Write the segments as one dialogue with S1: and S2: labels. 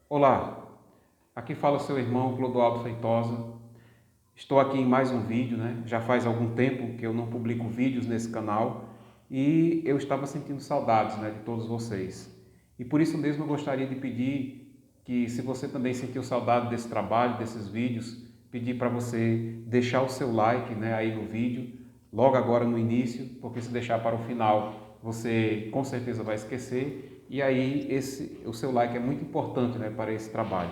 S1: Olá, aqui fala o seu irmão Clodoaldo Feitosa. Estou aqui em mais um vídeo, né? Já faz algum tempo que eu não publico vídeos nesse canal e eu estava sentindo saudades, né, de todos vocês. E por isso mesmo eu gostaria de pedir que, se você também sentiu saudade desse trabalho, desses vídeos, pedir para você deixar o seu like, né, aí no vídeo, logo agora no início, porque se deixar para o final, você com certeza vai esquecer. E aí o seu like é muito importante, né, para esse trabalho.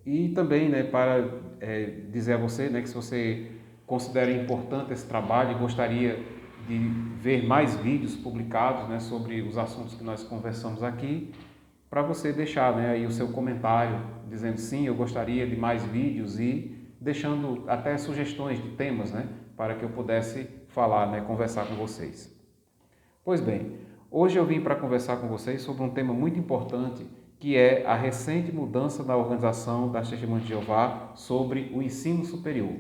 S1: E também, né, para dizer a você, né, que se você considera importante esse trabalho e gostaria de ver mais vídeos publicados, né, sobre os assuntos que nós conversamos aqui, para você deixar, né, aí o seu comentário dizendo sim, eu gostaria de mais vídeos e deixando até sugestões de temas, né, para que eu pudesse falar, né, conversar com vocês. Pois bem, hoje eu vim para conversar com vocês sobre um tema muito importante, que é a recente mudança na organização das Testemunhas de Jeová sobre o ensino superior.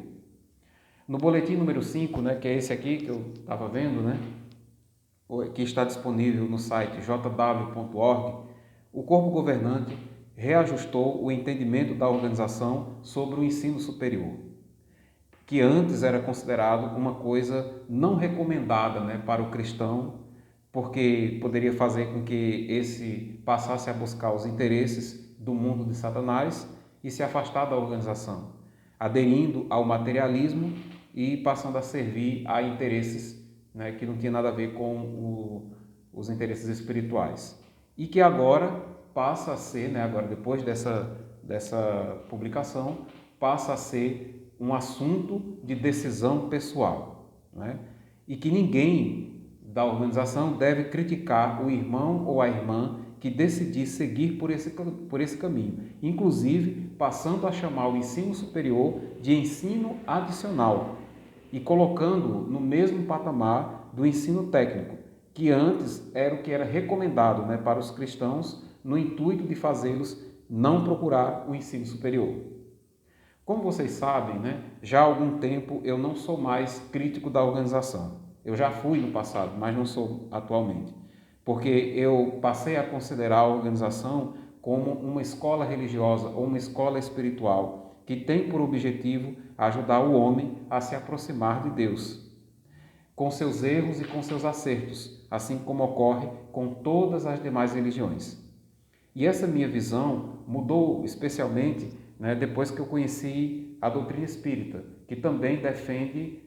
S1: No boletim número 5, né, que é esse aqui que eu estava vendo, né, que está disponível no site jw.org, o corpo governante reajustou o entendimento da organização sobre o ensino superior, que antes era considerado uma coisa não recomendada, né, para o cristão, porque poderia fazer com que esse passasse a buscar os interesses do mundo de Satanás e se afastar da organização, aderindo ao materialismo e passando a servir a interesses, né, que não tinha nada a ver com os interesses espirituais. E que agora passa a ser, né, agora depois dessa publicação, passa a ser um assunto de decisão pessoal, né? E que ninguém da organização deve criticar o irmão ou a irmã que decidir seguir por esse caminho, inclusive passando a chamar o ensino superior de ensino adicional e colocando no mesmo patamar do ensino técnico, que antes era o que era recomendado, né, para os cristãos, no intuito de fazê-los não procurar o ensino superior. Como vocês sabem, né, já há algum tempo eu não sou mais crítico da organização. Eu já fui no passado, mas não sou atualmente, porque eu passei a considerar a organização como uma escola religiosa ou uma escola espiritual que tem por objetivo ajudar o homem a se aproximar de Deus, com seus erros e com seus acertos, assim como ocorre com todas as demais religiões. E essa minha visão mudou especialmente, né, depois que eu conheci a doutrina espírita, que também defende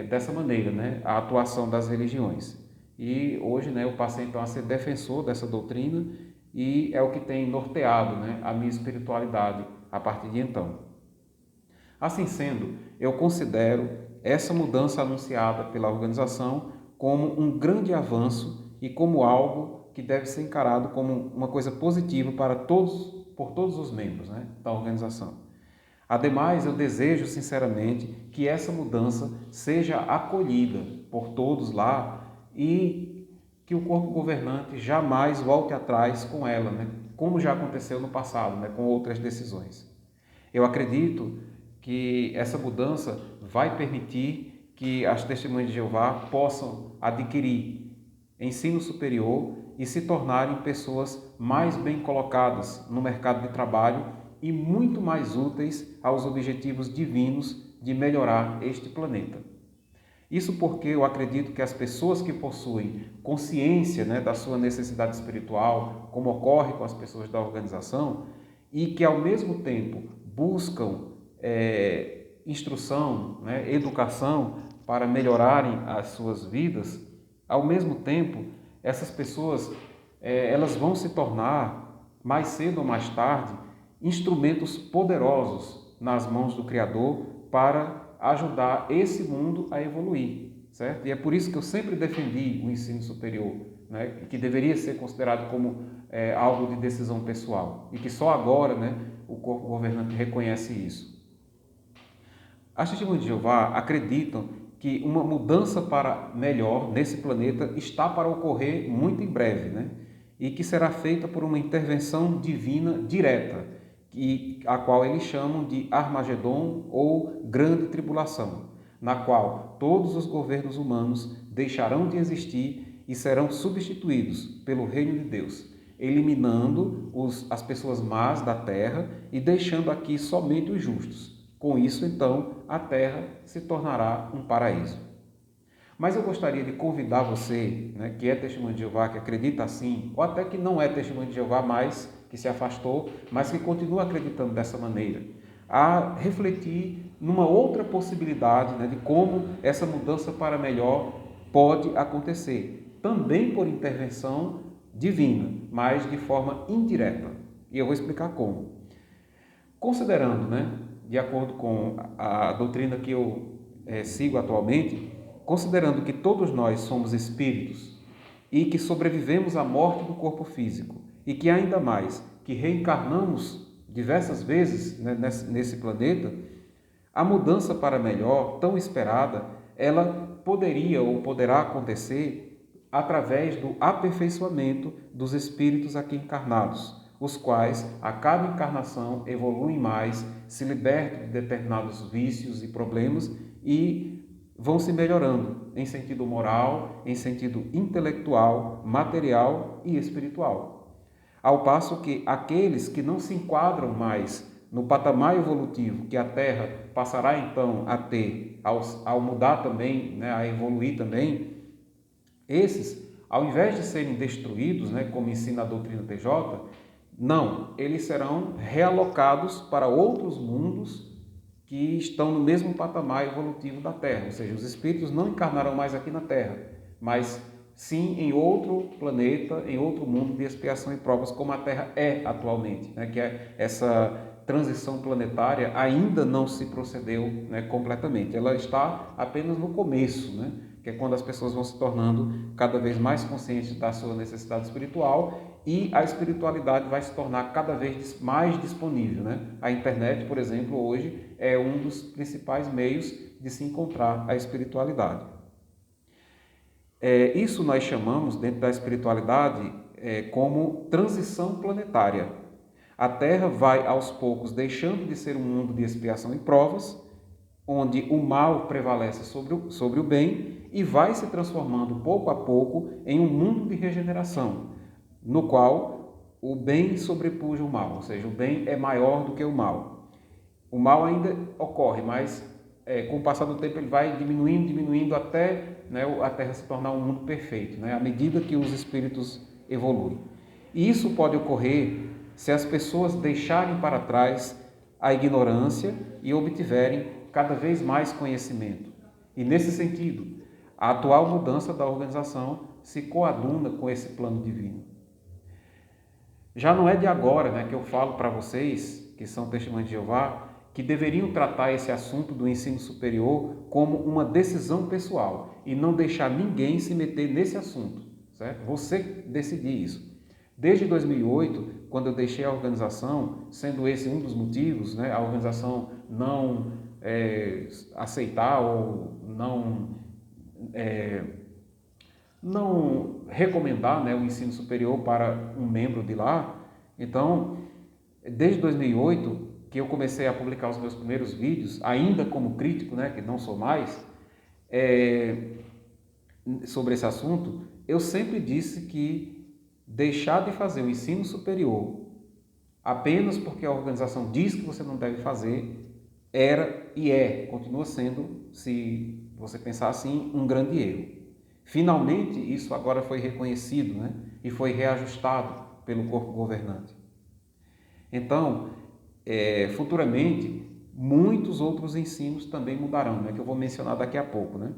S1: dessa maneira, né, a atuação das religiões. E hoje, né, eu passei então a ser defensor dessa doutrina e é o que tem norteado, né, a minha espiritualidade a partir de então. Assim sendo, eu considero essa mudança anunciada pela organização como um grande avanço e como algo que deve ser encarado como uma coisa positiva para todos, por todos os membros, né, da organização. Ademais, eu desejo sinceramente que essa mudança seja acolhida por todos lá e que o corpo governante jamais volte atrás com ela, né, como já aconteceu no passado, né, com outras decisões. Eu acredito que essa mudança vai permitir que as testemunhas de Jeová possam adquirir ensino superior e se tornarem pessoas mais bem colocadas no mercado de trabalho e muito mais úteis aos objetivos divinos de melhorar este planeta. Isso porque eu acredito que as pessoas que possuem consciência, né, da sua necessidade espiritual, como ocorre com as pessoas da organização, e que ao mesmo tempo buscam instrução, né, educação para melhorarem as suas vidas, ao mesmo tempo, essas pessoas elas vão se tornar, mais cedo ou mais tarde, instrumentos poderosos nas mãos do Criador para ajudar esse mundo a evoluir, certo? E é por isso que eu sempre defendi o ensino superior, né, que deveria ser considerado como algo de decisão pessoal e que só agora, né, o corpo governante reconhece isso. As testemunhas de Jeová acreditam que uma mudança para melhor nesse planeta está para ocorrer muito em breve, né? E que será feita por uma intervenção divina direta, a qual eles chamam de Armagedon ou Grande Tribulação, na qual todos os governos humanos deixarão de existir e serão substituídos pelo reino de Deus. eliminando as pessoas más da terra e deixando aqui somente os justos. Com isso, então, a terra se tornará um paraíso. Mas eu gostaria de convidar você, né, que é testemunho de Jeová, que acredita assim, ou até que não é testemunho de Jeová, mas que se afastou, mas que continua acreditando dessa maneira, a refletir numa outra possibilidade, né, de como essa mudança para melhor pode acontecer, também por intervenção divina, mas de forma indireta. E eu vou explicar como. Considerando, né, de acordo com a doutrina que eu sigo atualmente, considerando que todos nós somos espíritos e que sobrevivemos à morte do corpo físico e que ainda mais, que reencarnamos diversas vezes, né, nesse planeta, a mudança para melhor, tão esperada, ela poderia ou poderá acontecer através do aperfeiçoamento dos espíritos aqui encarnados, os quais, a cada encarnação, evoluem mais, se libertam de determinados vícios e problemas e vão se melhorando em sentido moral, em sentido intelectual, material e espiritual. Ao passo que aqueles que não se enquadram mais no patamar evolutivo que a Terra passará então a ter, ao mudar também, né, a evoluir também, esses, ao invés de serem destruídos, né, como ensina a doutrina TJ, não, eles serão realocados para outros mundos que estão no mesmo patamar evolutivo da Terra, ou seja, os espíritos não encarnarão mais aqui na Terra, mas sim em outro planeta, em outro mundo de expiação e provas, como a Terra é atualmente, né? Que é essa transição planetária ainda não se procedeu, né, completamente. Ela está apenas no começo, né? Que é quando as pessoas vão se tornando cada vez mais conscientes da sua necessidade espiritual e a espiritualidade vai se tornar cada vez mais disponível, né? A internet, por exemplo, hoje é um dos principais meios de se encontrar a espiritualidade. Isso nós chamamos, dentro da espiritualidade, como transição planetária. A Terra vai, aos poucos, deixando de ser um mundo de expiação e provas, onde o mal prevalece sobre o bem e vai se transformando, pouco a pouco, em um mundo de regeneração, no qual o bem sobrepuja o mal, ou seja, o bem é maior do que o mal. O mal ainda ocorre, mas com o passar do tempo ele vai diminuindo até, né, a Terra se tornar um mundo perfeito, né, à medida que os espíritos evoluem. E isso pode ocorrer se as pessoas deixarem para trás a ignorância e obtiverem cada vez mais conhecimento. E nesse sentido, a atual mudança da organização se coaduna com esse plano divino. Já não é de agora, né, que eu falo para vocês, que são testemunhas de Jeová, que deveriam tratar esse assunto do ensino superior como uma decisão pessoal e não deixar ninguém se meter nesse assunto, certo? Você decidir isso. Desde 2008, quando eu deixei a organização, sendo esse um dos motivos, né, a organização não aceitar ou não recomendar, né, o ensino superior para um membro de lá. Então, desde 2008, que eu comecei a publicar os meus primeiros vídeos, ainda como crítico, né, que não sou mais, sobre esse assunto, eu sempre disse que deixar de fazer o ensino superior apenas porque a organização diz que você não deve fazer era e continua sendo, se você pensar assim, um grande erro. Finalmente, isso agora foi reconhecido, né, e foi reajustado pelo corpo governante. Então, futuramente, muitos outros ensinos também mudarão, né, que eu vou mencionar daqui a pouco, né?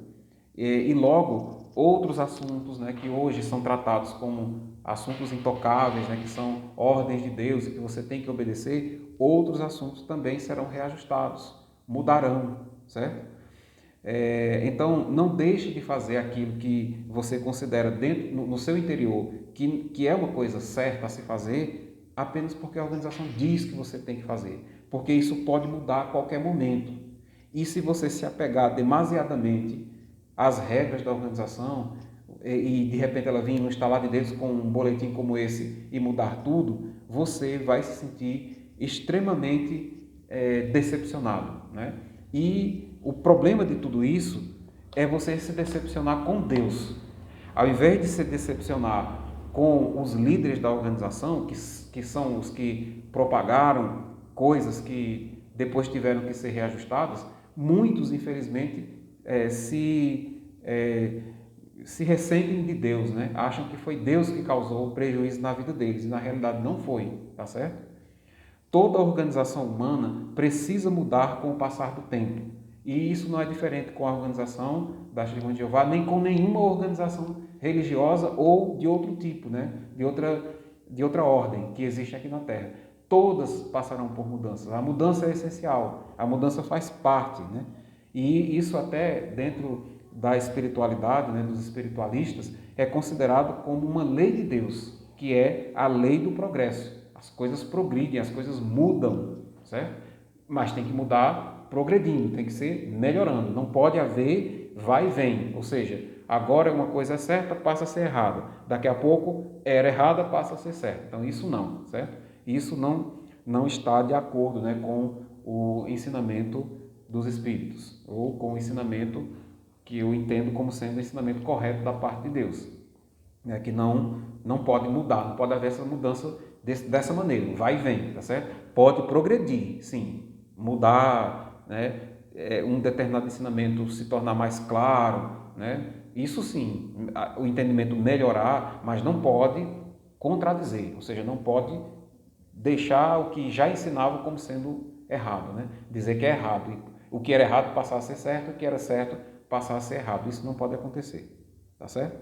S1: E logo, outros assuntos, né, que hoje são tratados como assuntos intocáveis, né, que são ordens de Deus e que você tem que obedecer, outros assuntos também serão reajustados, mudarão, certo? Então, não deixe de fazer aquilo que você considera dentro, no seu interior, que é uma coisa certa a se fazer, apenas porque a organização diz que você tem que fazer, porque isso pode mudar a qualquer momento. E se você se apegar demasiadamente às regras da organização e de repente ela vir no estalar de dedos com um boletim como esse e mudar tudo, você vai se sentir extremamente decepcionado, né? E o problema de tudo isso é você se decepcionar com Deus. Ao invés de se decepcionar com os líderes da organização, que são os que propagaram coisas que depois tiveram que ser reajustadas, muitos, infelizmente, se ressentem de Deus, né? Acham que foi Deus que causou o prejuízo na vida deles, e na realidade não foi, tá certo? Toda organização humana precisa mudar com o passar do tempo. E isso não é diferente com a organização da Testemunha de Jeová, nem com nenhuma organização religiosa ou de outro tipo, né? De outra ordem que existe aqui na Terra. Todas passarão por mudanças. A mudança é essencial, a mudança faz parte, né? E isso até dentro da espiritualidade, né, dos espiritualistas, é considerado como uma lei de Deus, que é a lei do progresso. As coisas progridem, as coisas mudam, certo? Mas tem que mudar progredindo, tem que ser melhorando. Não pode haver vai e vem, ou seja, agora uma coisa é certa, passa a ser errada. Daqui a pouco era errada, passa a ser certa. Então isso não, certo? Isso não está de acordo, né, com o ensinamento dos Espíritos, ou com o ensinamento que eu entendo como sendo o ensinamento correto da parte de Deus, né, que não pode mudar, não pode haver essa mudança dessa maneira, vai e vem, tá certo? Pode progredir, sim, mudar, né, um determinado ensinamento se tornar mais claro, né, isso sim, o entendimento melhorar, mas não pode contradizer, ou seja, não pode deixar o que já ensinava como sendo errado, né? Dizer que é errado, o que era errado passar a ser certo, o que era certo passar a ser errado, isso não pode acontecer, tá certo?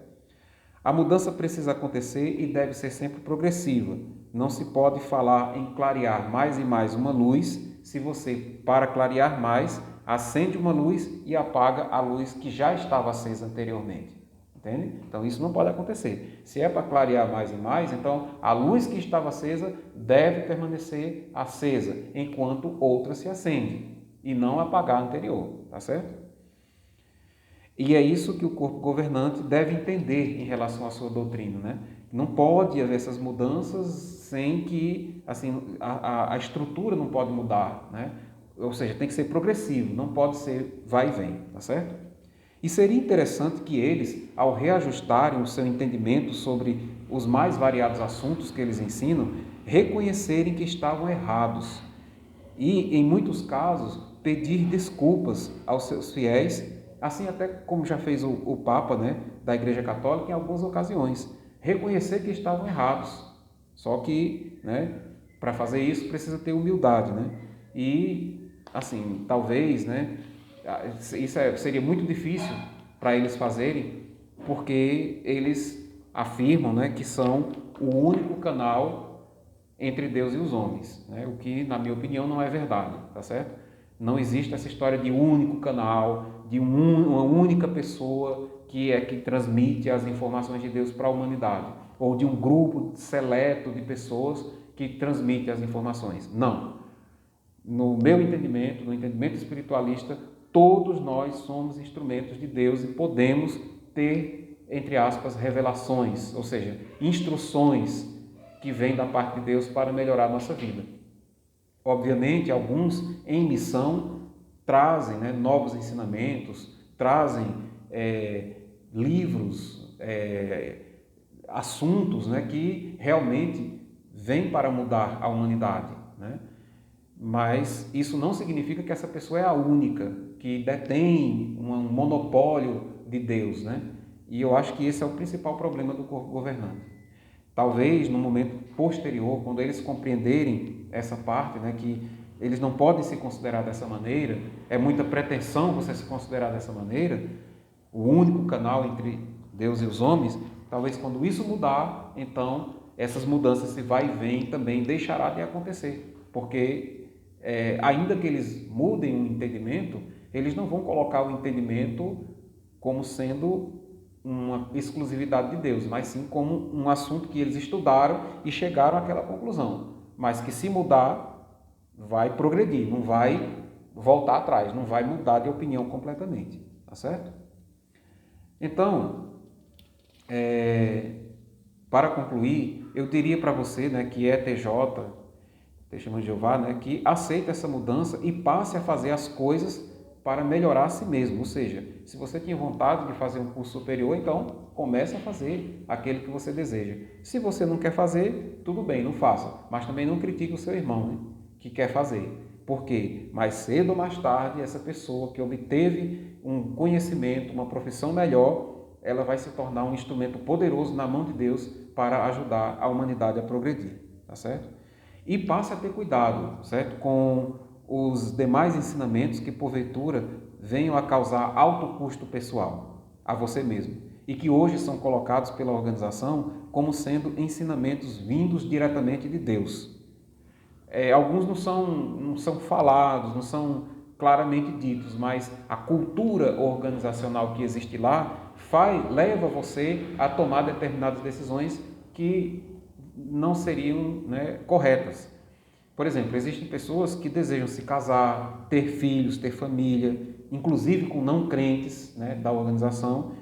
S1: A mudança precisa acontecer e deve ser sempre progressiva. Não se pode falar em clarear mais e mais uma luz se você, para clarear mais, acende uma luz e apaga a luz que já estava acesa anteriormente. Entende? Então isso não pode acontecer. Se é para clarear mais e mais, então a luz que estava acesa deve permanecer acesa enquanto outra se acende e não apagar a anterior, tá certo? E é isso que o corpo governante deve entender em relação à sua doutrina, né? Não pode haver essas mudanças sem que, assim, a estrutura não pode mudar, né? Ou seja, tem que ser progressivo, não pode ser vai e vem, tá certo? E seria interessante que eles, ao reajustarem o seu entendimento sobre os mais variados assuntos que eles ensinam, reconhecerem que estavam errados e, em muitos casos, pedir desculpas aos seus fiéis, assim até como já fez o Papa, né, da Igreja Católica em algumas ocasiões, reconhecer que estavam errados. Só que, né, para fazer isso precisa ter humildade, né? E, assim, talvez, né, isso seria muito difícil para eles fazerem, porque eles afirmam, né, que são o único canal entre Deus e os homens, né? O que, na minha opinião, não é verdade, tá certo? Não existe essa história de único canal, de uma única pessoa que transmite as informações de Deus para a humanidade, ou de um grupo seleto de pessoas que transmite as informações. Não. No meu entendimento, no entendimento espiritualista, todos nós somos instrumentos de Deus e podemos ter, entre aspas, revelações, ou seja, instruções que vêm da parte de Deus para melhorar a nossa vida. Obviamente, alguns em missão trazem, né, novos ensinamentos, trazem livros, assuntos, né, que realmente vêm para mudar a humanidade, né? Mas isso não significa que essa pessoa é a única, que detém um monopólio de Deus, né? E eu acho que esse é o principal problema do corpo governante. Talvez no momento posterior, quando eles compreenderem essa parte, né, que eles não podem se considerar dessa maneira, é muita pretensão você se considerar dessa maneira, o único canal entre Deus e os homens, talvez quando isso mudar, então essas mudanças, se vai e vem, também deixará de acontecer, porque ainda que eles mudem o entendimento, eles não vão colocar o entendimento como sendo uma exclusividade de Deus, mas sim como um assunto que eles estudaram e chegaram àquela conclusão, mas que se mudar, vai progredir, não vai voltar atrás, não vai mudar de opinião completamente, tá certo? Então, para concluir, eu diria para você, né, que é Testemunha de Jeová, né, que aceite essa mudança e passe a fazer as coisas para melhorar a si mesmo. Ou seja, se você tinha vontade de fazer um curso superior, então comece a fazer aquele que você deseja. Se você não quer fazer, tudo bem, não faça. Mas também não critique o seu irmão, né, que quer fazer. Porque mais cedo ou mais tarde, essa pessoa que obteve um conhecimento, uma profissão melhor, ela vai se tornar um instrumento poderoso na mão de Deus para ajudar a humanidade a progredir, tá certo? E passe a ter cuidado, certo? Com os demais ensinamentos que porventura venham a causar alto custo pessoal a você mesmo e que hoje são colocados pela organização como sendo ensinamentos vindos diretamente de Deus. Alguns não são falados, não são claramente ditos, mas a cultura organizacional que existe lá leva você a tomar determinadas decisões que não seriam, né, corretas. Por exemplo, existem pessoas que desejam se casar, ter filhos, ter família, inclusive com não crentes, né, da organização,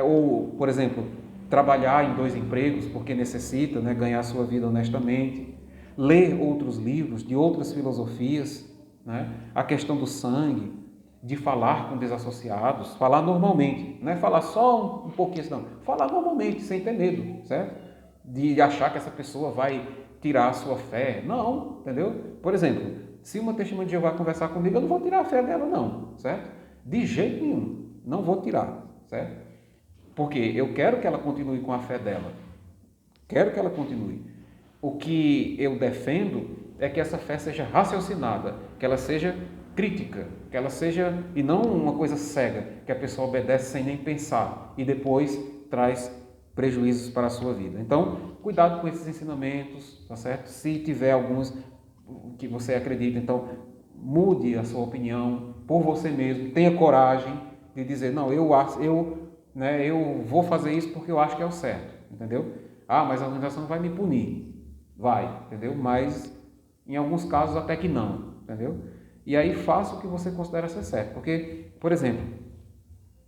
S1: ou, por exemplo, trabalhar em 2 empregos porque necessita, né, ganhar sua vida honestamente, ler outros livros de outras filosofias, né, a questão do sangue, de falar com desassociados, falar normalmente, não é falar só um pouquinho, não, falar normalmente, sem ter medo, certo? De achar que essa pessoa vai tirar a sua fé. Não, entendeu? Por exemplo, se uma testemunha de Jeová conversar comigo, eu não vou tirar a fé dela, não, certo? De jeito nenhum, não vou tirar, certo? Porque eu quero que ela continue com a fé dela, quero que ela continue. O que eu defendo é que essa fé seja raciocinada, que ela seja crítica, que ela seja, e não uma coisa cega, que a pessoa obedece sem nem pensar e depois traz prejuízos para a sua vida. Então, cuidado com esses ensinamentos, tá certo? Se tiver alguns que você acredita, então mude a sua opinião por você mesmo, tenha coragem de dizer, não, eu vou fazer isso porque eu acho que é o certo, entendeu? Ah, mas a organização vai me punir. Vai, entendeu? Mas em alguns casos até que não, entendeu? E aí faça o que você considera ser certo. Porque, por exemplo,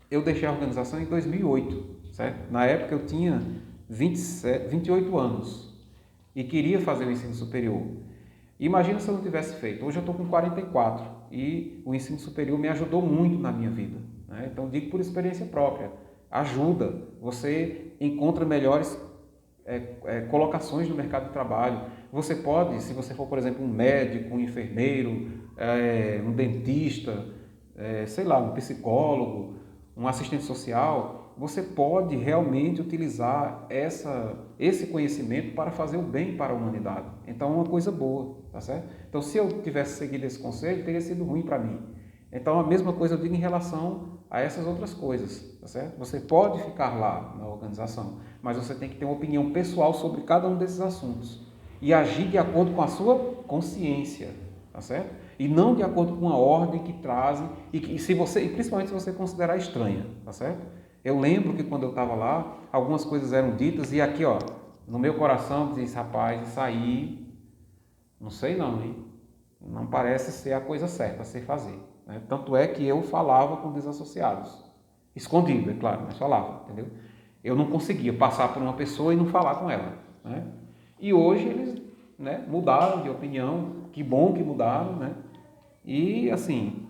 S1: eu deixei a organização em 2008, certo? Na época eu tinha 28 anos e queria fazer o ensino superior. Imagina se eu não tivesse feito. Hoje eu estou com 44 e o ensino superior me ajudou muito na minha vida, né? Então digo por experiência própria. Ajuda, você encontra melhores colocações no mercado de trabalho. Você pode, se você for, por exemplo, um médico, um enfermeiro, um dentista, sei lá, um psicólogo, um assistente social, você pode realmente utilizar esse conhecimento para fazer o bem para a humanidade. Então é uma coisa boa, tá certo? Então se eu tivesse seguido esse conselho, teria sido ruim para mim. Então a mesma coisa eu digo em relação a essas outras coisas, tá certo? Você pode ficar lá na organização, mas você tem que ter uma opinião pessoal sobre cada um desses assuntos e agir de acordo com a sua consciência, tá certo? E não de acordo com a ordem que trazem e principalmente se você considerar estranha, tá certo? Eu lembro que quando eu estava lá, algumas coisas eram ditas e aqui, ó, no meu coração diz, rapaz, isso aí, não sei não, hein? Não parece ser a coisa certa a se fazer. Né? Tanto é que eu falava com desassociados. Escondido, é claro, mas falava, entendeu? Eu não conseguia passar por uma pessoa e não falar com ela. Né? E hoje eles, né, mudaram de opinião, que bom que mudaram, né? E assim,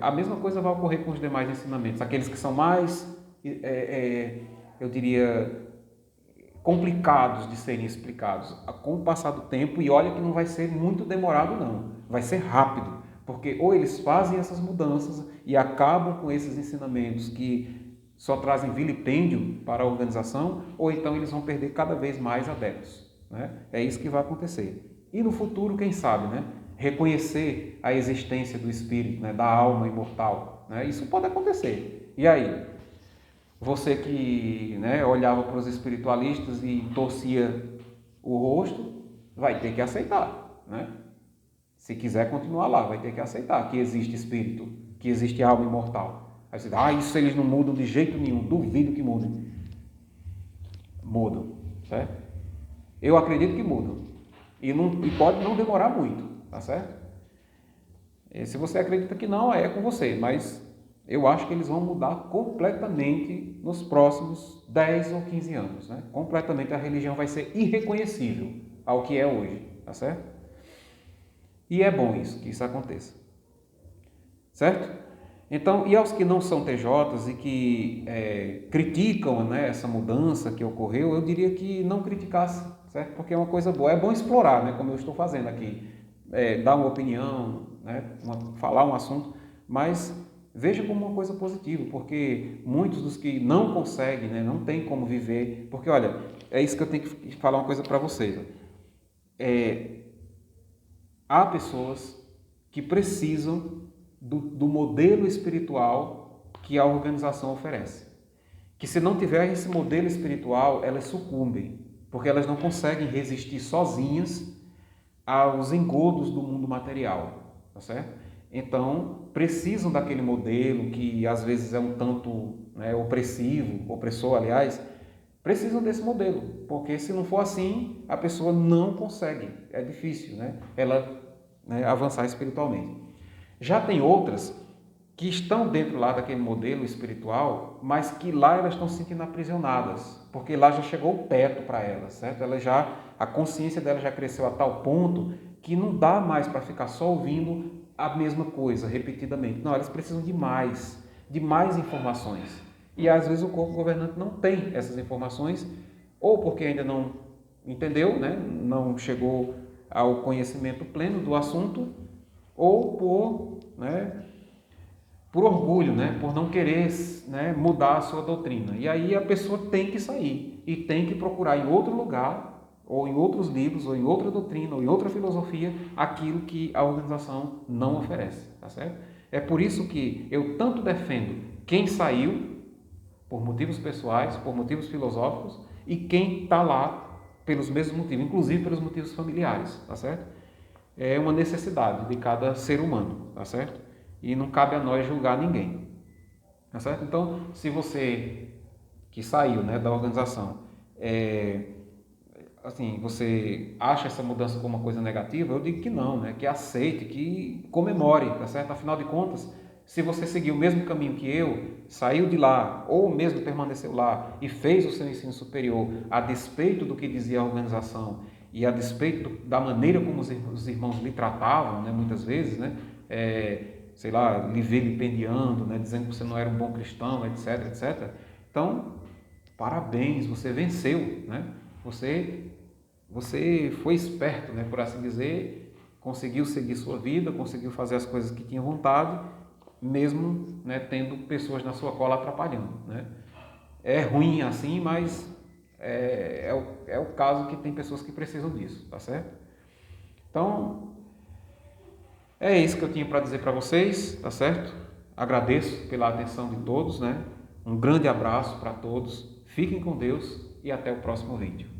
S1: a mesma coisa vai ocorrer com os demais ensinamentos, aqueles que são mais, eu diria, complicados de serem explicados com o passar do tempo, e olha que não vai ser muito demorado não, vai ser rápido, porque ou eles fazem essas mudanças e acabam com esses ensinamentos que só trazem vilipêndio para a organização, ou então eles vão perder cada vez mais adeptos, né? É isso que vai acontecer. E no futuro, quem sabe, né? Reconhecer a existência do espírito, né? Da alma imortal, né? Isso pode acontecer. E aí? Você que, né, olhava para os espiritualistas e torcia o rosto, vai ter que aceitar, né? Se quiser continuar lá, vai ter que aceitar que existe espírito, que existe alma imortal. Aí você diz, isso eles não mudam de jeito nenhum, duvido que mudem. Mudam, certo? Eu acredito que mudam. E pode não demorar muito, tá certo? E se você acredita que não, é com você, mas eu acho que eles vão mudar completamente nos próximos 10 ou 15 anos, né? Completamente a religião vai ser irreconhecível ao que é hoje, tá certo? E é bom isso, que isso aconteça. certo? Então, e aos que não são TJs e que criticam, né, essa mudança que ocorreu, eu diria que não criticasse, certo? Porque é uma coisa boa, é bom explorar, né, como eu estou fazendo aqui, dar uma opinião, né, falar um assunto, mas veja como uma coisa positiva, porque muitos dos que não conseguem, né, não tem como viver, porque olha, é isso que eu tenho que falar uma coisa para vocês. Há pessoas que precisam do modelo espiritual que a organização oferece. Que se não tiver esse modelo espiritual, elas sucumbem, porque elas não conseguem resistir sozinhas aos engodos do mundo material, tá certo? Então, precisam daquele modelo que às vezes é um tanto, né, opressor, aliás, precisam desse modelo, porque se não for assim, a pessoa não consegue, é difícil, né, ela, né, avançar espiritualmente. Já tem outras que estão dentro lá daquele modelo espiritual, mas que lá elas estão se sentindo aprisionadas, porque lá já chegou o teto para elas, certo? A consciência dela já cresceu a tal ponto que não dá mais para ficar só ouvindo a mesma coisa repetidamente. Não, elas precisam de mais informações. E às vezes o corpo governante não tem essas informações, ou porque ainda não entendeu, né? Não chegou ao conhecimento pleno do assunto, ou por orgulho, né? Por não querer, né, mudar a sua doutrina. E aí a pessoa tem que sair e tem que procurar em outro lugar, ou em outros livros, ou em outra doutrina, ou em outra filosofia, aquilo que a organização não oferece, tá certo? É por isso que eu tanto defendo quem saiu por motivos pessoais, por motivos filosóficos, e quem está lá pelos mesmos motivos, inclusive pelos motivos familiares, tá certo? É uma necessidade de cada ser humano, tá certo? E não cabe a nós julgar ninguém, tá certo? Então, se você que saiu, né, da organização, assim, você acha essa mudança como uma coisa negativa, eu digo que não, né? Que aceite, que comemore, tá certo? Afinal de contas, se você seguiu o mesmo caminho que eu, saiu de lá, ou mesmo permaneceu lá e fez o seu ensino superior a despeito do que dizia a organização e a despeito da maneira como os irmãos lhe tratavam, né, muitas vezes, né? Sei lá, lhe vilipendiando, né, dizendo que você não era um bom cristão, etc, etc. Então, parabéns, você venceu, né? Você foi esperto, né, por assim dizer, conseguiu seguir sua vida, conseguiu fazer as coisas que tinha vontade, mesmo, né, tendo pessoas na sua cola atrapalhando, né? É ruim assim, mas é o caso que tem pessoas que precisam disso, tá certo? Então, é isso que eu tinha para dizer para vocês, tá certo? Agradeço pela atenção de todos, né? Um grande abraço para todos, fiquem com Deus e até o próximo vídeo.